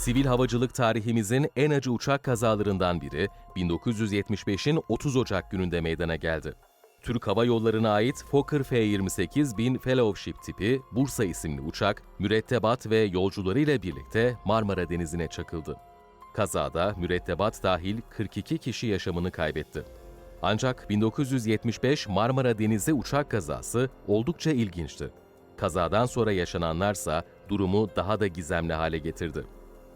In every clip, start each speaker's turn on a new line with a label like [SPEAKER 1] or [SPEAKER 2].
[SPEAKER 1] Sivil havacılık tarihimizin en acı uçak kazalarından biri 1975'in 30 Ocak gününde meydana geldi. Türk Hava Yolları'na ait Fokker F-28-1000 Fellowship tipi Bursa isimli uçak, mürettebat ve yolcularıyla birlikte Marmara Denizi'ne çakıldı. Kazada mürettebat dahil 42 kişi yaşamını kaybetti. Ancak 1975 Marmara Denizi uçak kazası oldukça ilginçti. Kazadan sonra yaşananlarsa durumu daha da gizemli hale getirdi.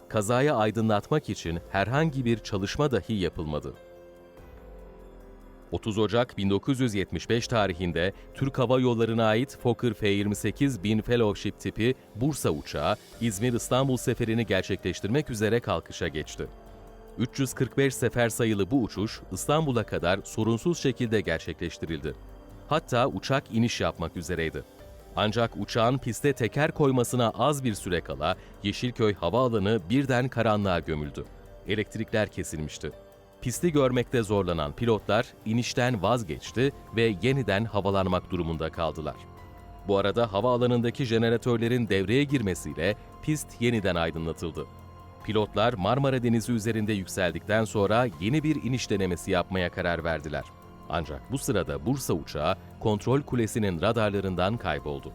[SPEAKER 1] Kazayı aydınlatmak için herhangi bir çalışma dahi yapılmadı. 30 Ocak 1975 tarihinde Türk Hava Yolları'na ait Fokker F-28-1000 Fellowship tipi Bursa uçağı İzmir-İstanbul seferini gerçekleştirmek üzere kalkışa geçti. 345 sefer sayılı bu uçuş İstanbul'a kadar sorunsuz şekilde gerçekleştirildi. Hatta uçak iniş yapmak üzereydi. Ancak uçağın piste teker koymasına az bir süre kala Yeşilköy Havaalanı birden karanlığa gömüldü. Elektrikler kesilmişti. Pisti görmekte zorlanan pilotlar inişten vazgeçti ve yeniden havalanmak durumunda kaldılar. Bu arada havaalanındaki jeneratörlerin devreye girmesiyle pist yeniden aydınlatıldı. Pilotlar Marmara Denizi üzerinde yükseldikten sonra yeni bir iniş denemesi yapmaya karar verdiler. Ancak bu sırada Bursa uçağı kontrol kulesinin radarlarından kayboldu.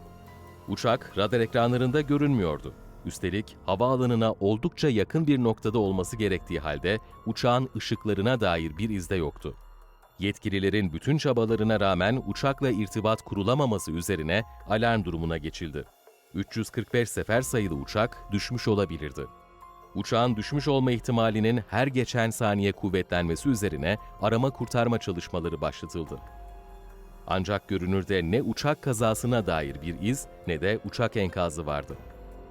[SPEAKER 1] Uçak radar ekranlarında görünmüyordu. Üstelik havaalanına oldukça yakın bir noktada olması gerektiği halde uçağın ışıklarına dair bir iz de yoktu. Yetkililerin bütün çabalarına rağmen uçakla irtibat kurulamaması üzerine alarm durumuna geçildi. 345 sefer sayılı uçak düşmüş olabilirdi. Uçağın düşmüş olma ihtimalinin her geçen saniye kuvvetlenmesi üzerine arama kurtarma çalışmaları başlatıldı. Ancak görünürde ne uçak kazasına dair bir iz ne de uçak enkazı vardı.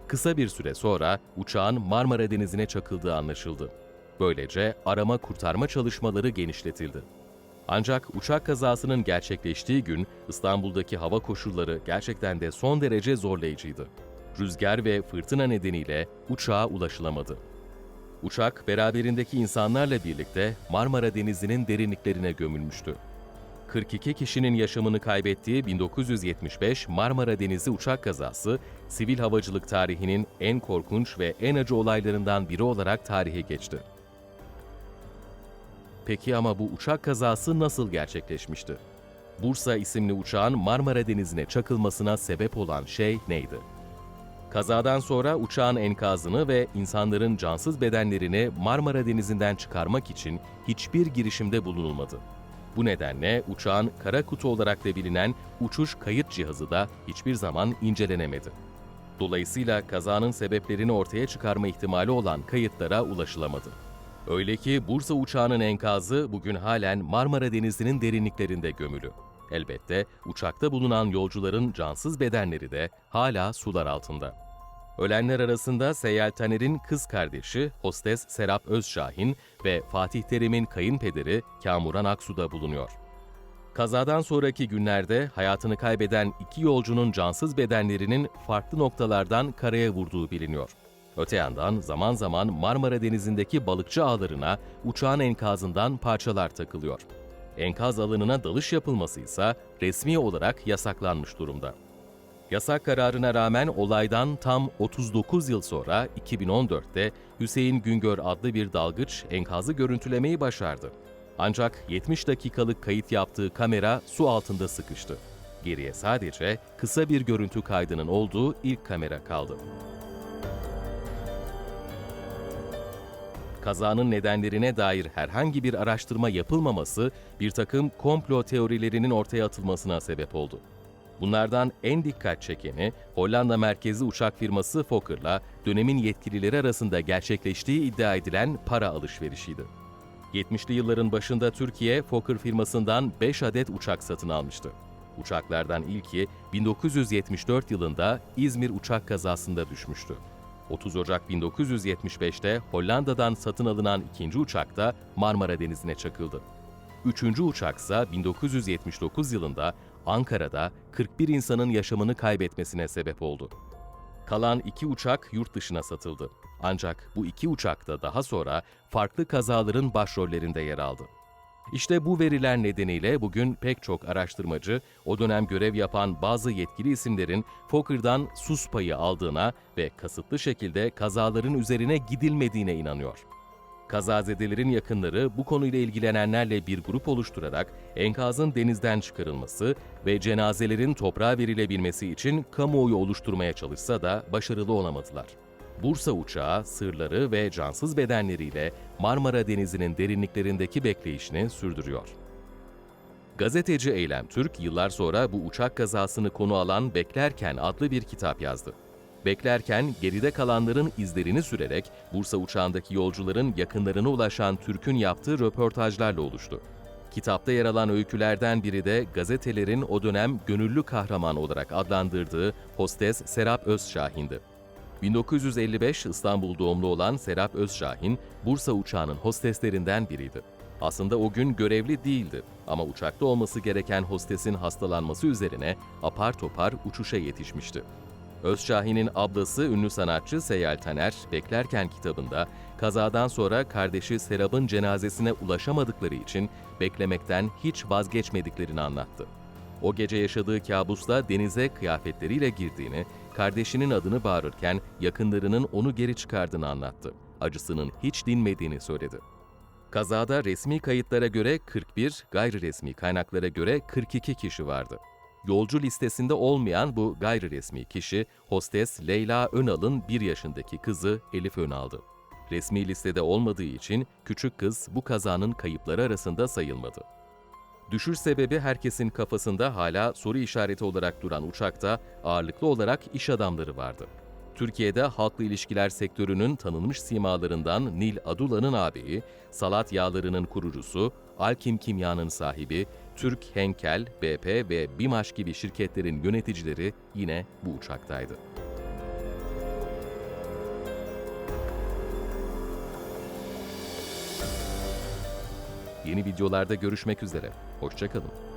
[SPEAKER 1] Kısa bir süre sonra uçağın Marmara Denizi'ne çakıldığı anlaşıldı. Böylece arama kurtarma çalışmaları genişletildi. Ancak uçak kazasının gerçekleştiği gün İstanbul'daki hava koşulları gerçekten de son derece zorlayıcıydı. Rüzgar ve fırtına nedeniyle uçağa ulaşılamadı. Uçak beraberindeki insanlarla birlikte Marmara Denizi'nin derinliklerine gömülmüştü. 42 kişinin yaşamını kaybettiği 1975 Marmara Denizi uçak kazası, sivil havacılık tarihinin en korkunç ve en acı olaylarından biri olarak tarihe geçti. Peki ama bu uçak kazası nasıl gerçekleşmişti? Bursa isimli uçağın Marmara Denizi'ne çakılmasına sebep olan şey neydi? Kazadan sonra uçağın enkazını ve insanların cansız bedenlerini Marmara Denizi'nden çıkarmak için hiçbir girişimde bulunulmadı. Bu nedenle uçağın kara kutu olarak da bilinen uçuş kayıt cihazı da hiçbir zaman incelenemedi. Dolayısıyla kazanın sebeplerini ortaya çıkarma ihtimali olan kayıtlara ulaşılamadı. Öyle ki Bursa uçağının enkazı bugün halen Marmara Denizi'nin derinliklerinde gömülü. Elbette uçakta bulunan yolcuların cansız bedenleri de hala sular altında. Ölenler arasında Seyyal Taner'in kız kardeşi hostes Serap Özşahin ve Fatih Terim'in kayınpederi Kamuran Aksu da bulunuyor. Kazadan sonraki günlerde hayatını kaybeden iki yolcunun cansız bedenlerinin farklı noktalardan karaya vurduğu biliniyor. Öte yandan zaman zaman Marmara Denizi'ndeki balıkçı ağlarına uçağın enkazından parçalar takılıyor. Enkaz alanına dalış yapılması ise resmi olarak yasaklanmış durumda. Yasak kararına rağmen olaydan tam 39 yıl sonra 2014'te Hüseyin Güngör adlı bir dalgıç enkazı görüntülemeyi başardı. Ancak 70 dakikalık kayıt yaptığı kamera su altında sıkıştı. Geriye sadece kısa bir görüntü kaydının olduğu ilk kamera kaldı. Kazanın nedenlerine dair herhangi bir araştırma yapılmaması bir takım komplo teorilerinin ortaya atılmasına sebep oldu. Bunlardan en dikkat çekeni Hollanda merkezli uçak firması Fokker'la dönemin yetkilileri arasında gerçekleştiği iddia edilen para alışverişiydi. 70'li yılların başında Türkiye, Fokker firmasından 5 adet uçak satın almıştı. Uçaklardan ilki 1974 yılında İzmir uçak kazasında düşmüştü. 30 Ocak 1975'te Hollanda'dan satın alınan ikinci uçak da Marmara Denizi'ne çakıldı. Üçüncü uçaksa 1979 yılında Ankara'da 41 insanın yaşamını kaybetmesine sebep oldu. Kalan iki uçak yurt dışına satıldı. Ancak bu iki uçak da daha sonra farklı kazaların başrollerinde yer aldı. İşte bu veriler nedeniyle bugün pek çok araştırmacı, o dönem görev yapan bazı yetkili isimlerin Fokker'dan sus payı aldığına ve kasıtlı şekilde kazaların üzerine gidilmediğine inanıyor. Kazazedelerin yakınları bu konuyla ilgilenenlerle bir grup oluşturarak enkazın denizden çıkarılması ve cenazelerin toprağa verilebilmesi için kamuoyu oluşturmaya çalışsa da başarılı olamadılar. Bursa uçağı sırları ve cansız bedenleriyle Marmara Denizi'nin derinliklerindeki bekleyişini sürdürüyor. Gazeteci Eylem Türk, yıllar sonra bu uçak kazasını konu alan Beklerken adlı bir kitap yazdı. Beklerken, geride kalanların izlerini sürerek Bursa uçağındaki yolcuların yakınlarına ulaşan Türk'ün yaptığı röportajlarla oluştu. Kitapta yer alan öykülerden biri de gazetelerin o dönem gönüllü kahraman olarak adlandırdığı hostes Serap Özşahin'di. 1955 İstanbul doğumlu olan Serap Özşahin, Bursa uçağının hosteslerinden biriydi. Aslında o gün görevli değildi ama uçakta olması gereken hostesin hastalanması üzerine apar topar uçuşa yetişmişti. Özşahin'in ablası ünlü sanatçı Seyyal Taner, Beklerken kitabında kazadan sonra kardeşi Serap'ın cenazesine ulaşamadıkları için beklemekten hiç vazgeçmediklerini anlattı. O gece yaşadığı kabusla denize kıyafetleriyle girdiğini, kardeşinin adını bağırırken yakınlarının onu geri çıkardığını anlattı. Acısının hiç dinmediğini söyledi. Kazada resmi kayıtlara göre 41, gayri resmi kaynaklara göre 42 kişi vardı. Yolcu listesinde olmayan bu gayri resmi kişi, hostes Leyla Önal'ın 1 yaşındaki kızı Elif Önal'dı. Resmi listede olmadığı için küçük kız bu kazanın kayıpları arasında sayılmadı. Düşüş sebebi herkesin kafasında hala soru işareti olarak duran uçakta ağırlıklı olarak iş adamları vardı. Türkiye'de halkla ilişkiler sektörünün tanınmış simalarından Nil Adula'nın ağabeyi, Salat Yağları'nın kurucusu, Alkim Kimya'nın sahibi, Türk Henkel, BP ve BİMAŞ gibi şirketlerin yöneticileri yine bu uçaktaydı. Yeni videolarda görüşmek üzere. Hoşça kalın.